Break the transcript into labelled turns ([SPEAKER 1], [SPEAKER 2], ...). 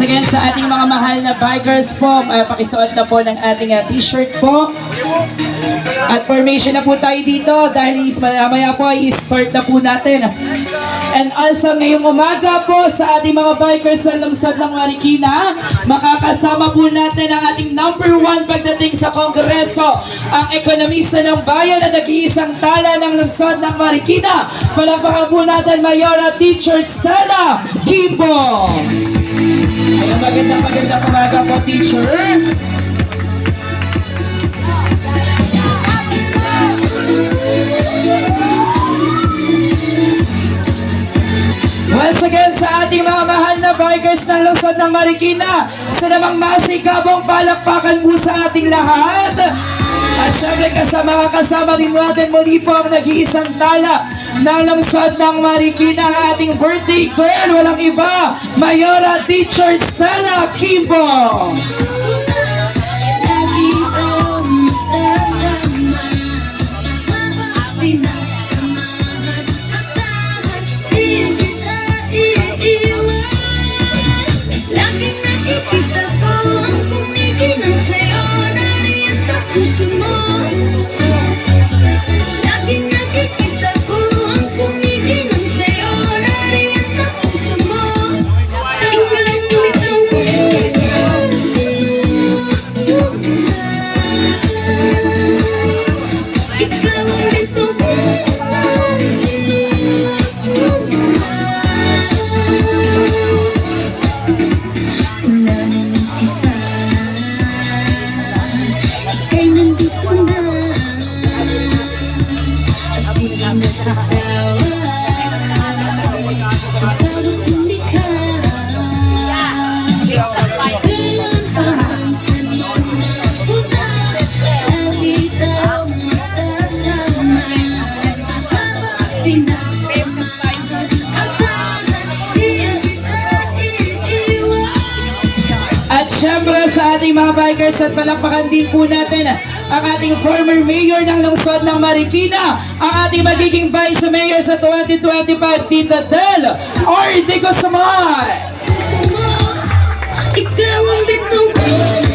[SPEAKER 1] again sa ating mga mahal na bikers po, pakisuot na po ng ating t-shirt po. At formation na po tayo dito dahil mamaya po ay start na po natin. And also ngayong umaga po sa ating mga bikers sa lungsod ng Marikina, makakasama po natin ang ating number 1 pagdating sa Kongreso, ang ekonomista ng bayan at nag-iisang tala ng lungsod ng Marikina. Palapakan po natin Mayora Teacher Stella Kimbo. Ay, magandang umaga po, teacher. Once again sa ating mga mahal na bikers ng lungsod ng Marikina, gusto namang masikabong palakpakan po sa ating lahat. At syempre kasama rin natin muli po ang nag-iisang tala ng lungsod ng Marikina, ang ating birthday girl, walang iba, Mayora Teacher Stella Kimbo. Siyempre sa ating mga bikers at palakpakan din po natin ang ating former mayor ng lungsod ng Marikina, ang ating magiging vice mayor sa 2025, Tita Del Ortigosamay.
[SPEAKER 2] Ikaw ang bitong